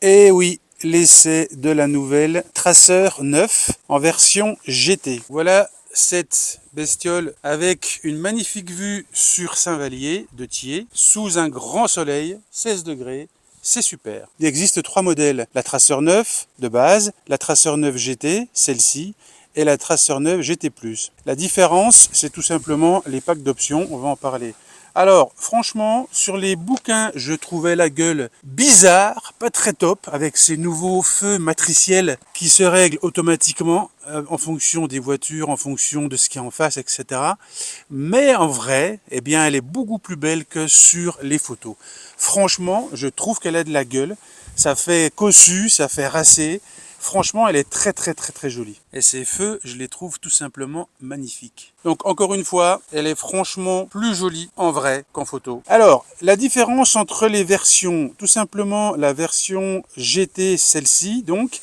Et oui, l'essai de la nouvelle Tracer 9 en version GT. Voilà cette bestiole avec une magnifique vue sur Saint-Vallier de Thiers, sous un grand soleil, 16 degrés. C'est super. Il existe 3 modèles. La Tracer 9 de base, la Tracer 9 GT, celle-ci, et la Tracer 9 GT+. La différence, c'est tout simplement les packs d'options, on va en parler. Alors, franchement, sur les bouquins, je trouvais la gueule bizarre, pas très top, avec ces nouveaux feux matriciels qui se règlent automatiquement en fonction des voitures, en fonction de ce qu'il y a en face, etc. Mais en vrai, eh bien, elle est beaucoup plus belle que sur les photos. Franchement, je trouve qu'elle a de la gueule. Ça fait cossu, ça fait racé. Franchement, elle est très jolie. Et ces feux, je les trouve tout simplement magnifiques. Donc encore une fois, elle est franchement plus jolie en vrai qu'en photo. Alors, la différence entre les versions, tout simplement la version GT, celle-ci, donc,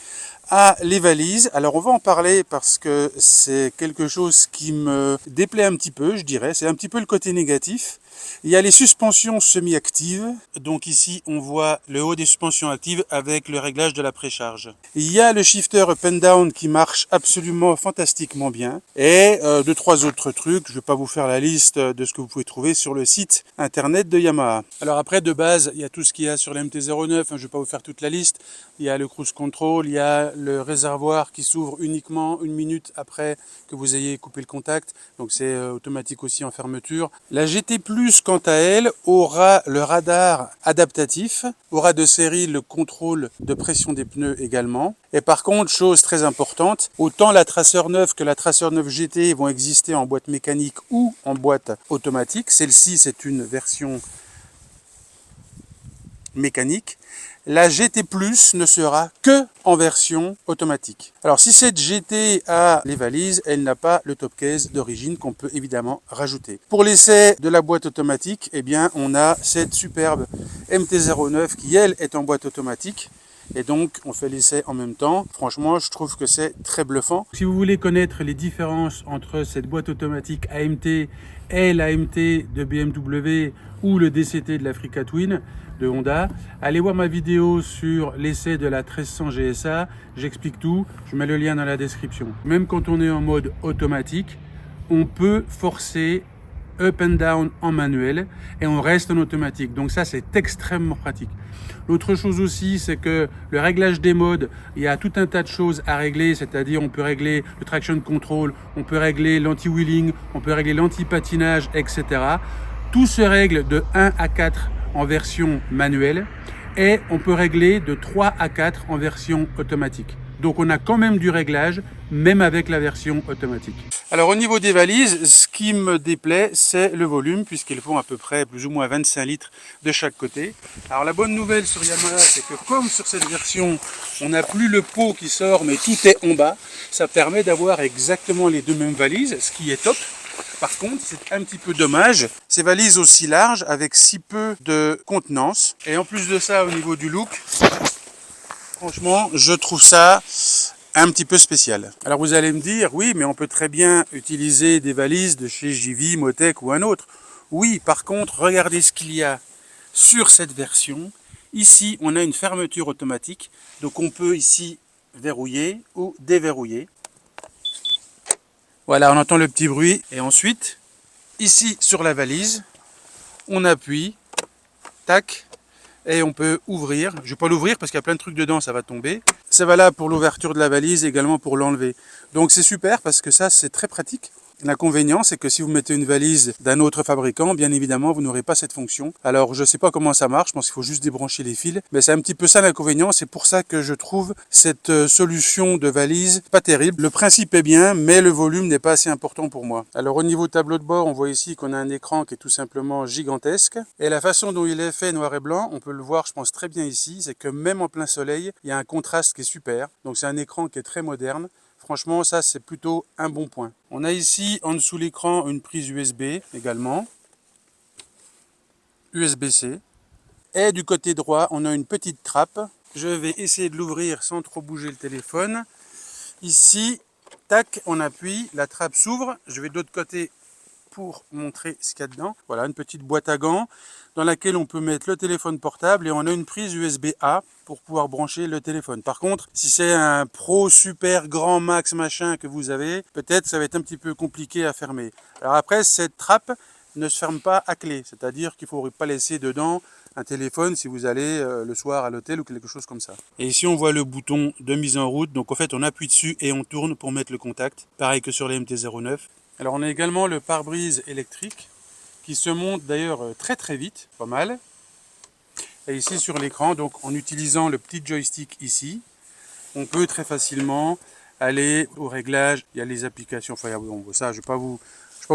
a les valises. Alors on va en parler parce que c'est quelque chose qui me déplaît un petit peu, je dirais. C'est un petit peu le côté négatif. Il y a les suspensions semi-actives. Donc ici, on voit le haut des suspensions actives avec le réglage de la précharge. Il y a le shifter up and down qui marche absolument fantastiquement bien. Et 2-3 autres trucs. Je ne vais pas vous faire la liste de ce que vous pouvez trouver sur le site internet de Yamaha. Alors après, de base, il y a tout ce qu'il y a sur la MT-09. Je ne vais pas vous faire toute la liste. Il y a le cruise control, il y a le réservoir qui s'ouvre uniquement 1 minute après que vous ayez coupé le contact. Donc c'est automatique aussi en fermeture. La GT+, quant à elle, aura le radar adaptatif, aura de série le contrôle de pression des pneus également. Et par contre, chose très importante, autant la Tracer 9 que la Tracer 9 GT vont exister en boîte mécanique ou en boîte automatique. Celle-ci, c'est une version mécanique. La GT+ ne sera que en version automatique. Alors si cette GT a les valises, elle n'a pas le top case d'origine qu'on peut évidemment rajouter. Pour l'essai de la boîte automatique, eh bien on a cette superbe MT-09 qui elle est en boîte automatique. Et donc on fait l'essai en même temps. Franchement, je trouve que c'est très bluffant. Si vous voulez connaître les différences entre cette boîte automatique AMT et l'AMT de BMW ou le DCT de l'Africa Twin de Honda, allez voir ma vidéo sur l'essai de la 1300 GSA. J'explique tout, je mets le lien dans la description. Même quand on est en mode automatique, on peut forcer up and down en manuel et on reste en automatique. Donc ça, c'est extrêmement pratique. L'autre chose aussi, c'est que le réglage des modes, il y a tout un tas de choses à régler, c'est-à-dire on peut régler le traction control, on peut régler l'anti-wheeling, on peut régler l'anti-patinage, etc. Tout se règle de 1 à 4 en version manuelle et on peut régler de 3 à 4 en version automatique. Donc on a quand même du réglage, même avec la version automatique. Alors au niveau des valises, ce qui me déplaît, c'est le volume, puisqu'ils font à peu près plus ou moins 25 litres de chaque côté. Alors la bonne nouvelle sur Yamaha, c'est que comme sur cette version, on n'a plus le pot qui sort, mais tout est en bas, ça permet d'avoir exactement les deux mêmes valises, ce qui est top. Par contre, c'est un petit peu dommage, ces valises aussi larges, avec si peu de contenance. Et en plus de ça, au niveau du look, franchement, je trouve ça un petit peu spécial. Alors vous allez me dire, oui, mais on peut très bien utiliser des valises de chez JV, Motec ou un autre. Oui, par contre, regardez ce qu'il y a sur cette version. Ici, on a une fermeture automatique. Donc on peut ici verrouiller ou déverrouiller. Voilà, on entend le petit bruit. Et ensuite, ici sur la valise, on appuie, tac, et on peut ouvrir. Je ne vais pas l'ouvrir parce qu'il y a plein de trucs dedans, ça va tomber. C'est valable pour l'ouverture de la valise, également pour l'enlever. Donc c'est super parce que ça, c'est très pratique. L'inconvénient, c'est que si vous mettez une valise d'un autre fabricant, bien évidemment, vous n'aurez pas cette fonction. Alors, je ne sais pas comment ça marche, je pense qu'il faut juste débrancher les fils. Mais c'est un petit peu ça l'inconvénient, c'est pour ça que je trouve cette solution de valise pas terrible. Le principe est bien, mais le volume n'est pas assez important pour moi. Alors, au niveau tableau de bord, on voit ici qu'on a un écran qui est tout simplement gigantesque. Et la façon dont il est fait noir et blanc, on peut le voir, je pense, très bien ici, c'est que même en plein soleil, il y a un contraste qui est super. Donc, c'est un écran qui est très moderne. Franchement, ça, c'est plutôt un bon point. On a ici, en dessous l'écran, une prise USB également. USB-C. Et du côté droit, on a une petite trappe. Je vais essayer de l'ouvrir sans trop bouger le téléphone. Ici, tac, on appuie, la trappe s'ouvre. Je vais de l'autre côté pour montrer ce qu'il y a dedans. Voilà, une petite boîte à gants dans laquelle on peut mettre le téléphone portable et on a une prise USB-A pour pouvoir brancher le téléphone. Par contre, si c'est un Pro super grand max machin que vous avez, peut-être ça va être un petit peu compliqué à fermer. Alors après, cette trappe ne se ferme pas à clé, c'est-à-dire qu'il ne faut pas laisser dedans un téléphone si vous allez le soir à l'hôtel ou quelque chose comme ça. Et ici on voit le bouton de mise en route, donc en fait on appuie dessus et on tourne pour mettre le contact, pareil que sur les MT-09. Alors on a également le pare-brise électrique qui se monte d'ailleurs très très vite, pas mal. Et ici sur l'écran, donc en utilisant le petit joystick ici, on peut très facilement aller au réglage, il y a les applications, enfin bon, ça je ne vais pas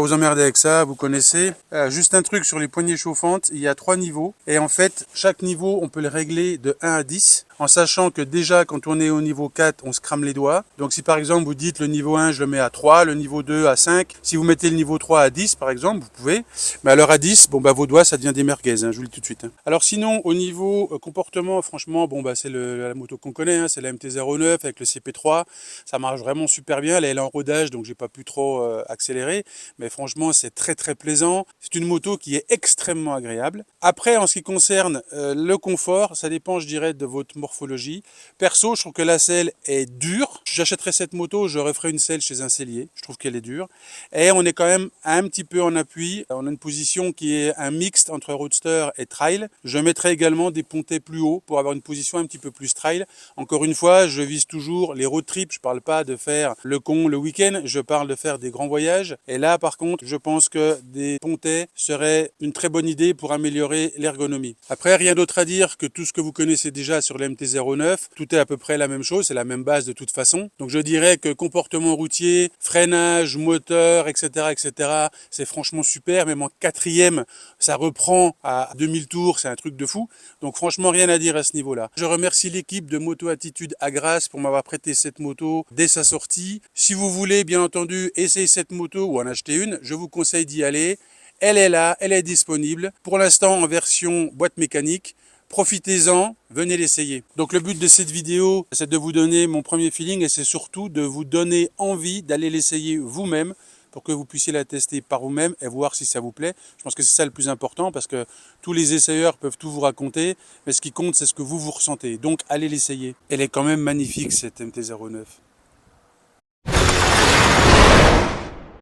vous emmerder avec ça, vous connaissez. Juste un truc sur les poignées chauffantes, il y a 3 niveaux. Et en fait, chaque niveau, on peut le régler de 1 à 10. En sachant que déjà, quand on est au niveau 4, on se crame les doigts. Donc si par exemple, vous dites le niveau 1, je le mets à 3, le niveau 2 à 5. Si vous mettez le niveau 3 à 10, par exemple, vous pouvez. Mais alors à 10, bon, bah, vos doigts, ça devient des merguez, hein, je vous le dis tout de suite. Hein. Alors sinon, au niveau comportement, franchement, bon, bah, c'est la moto qu'on connaît, hein, c'est la MT-09 avec le CP3. Ça marche vraiment super bien. Là, elle est en rodage, donc j'ai pas pu trop accélérer. Mais franchement, c'est très très plaisant. C'est une moto qui est extrêmement agréable. Après, en ce qui concerne le confort, ça dépend, je dirais, de votre morphologie. Perso, je trouve que la selle est dure. J'achèterais cette moto, je referais une selle chez un sellier. Je trouve qu'elle est dure. Et on est quand même un petit peu en appui. On a une position qui est un mixte entre roadster et trail. Je mettrai également des pontets plus hauts pour avoir une position un petit peu plus trail. Encore une fois, je vise toujours les road trips. Je parle pas de faire le con le week-end. Je parle de faire des grands voyages. Et là, par contre, je pense que des pontets seraient une très bonne idée pour améliorer l'ergonomie. Après, rien d'autre à dire que tout ce que vous connaissez déjà sur le MT-09. Tout est à peu près la même chose, c'est la même base de toute façon. Donc je dirais que comportement routier, freinage, moteur, etc., etc., c'est franchement super. Même en quatrième, ça reprend à 2000 tours, c'est un truc de fou. Donc franchement, rien à dire à ce niveau-là. Je remercie l'équipe de Moto Attitude à Grasse pour m'avoir prêté cette moto dès sa sortie. Si vous voulez, bien entendu, essayer cette moto ou en acheter une, je vous conseille d'y aller. Elle est là, elle est disponible. Pour l'instant en version boîte mécanique. Profitez-en, venez l'essayer. Donc le but de cette vidéo, c'est de vous donner mon premier feeling et c'est surtout de vous donner envie d'aller l'essayer vous-même pour que vous puissiez la tester par vous-même et voir si ça vous plaît. Je pense que c'est ça le plus important parce que tous les essayeurs peuvent tout vous raconter, mais ce qui compte, c'est ce que vous ressentez. Donc allez l'essayer. Elle est quand même magnifique cette MT-09.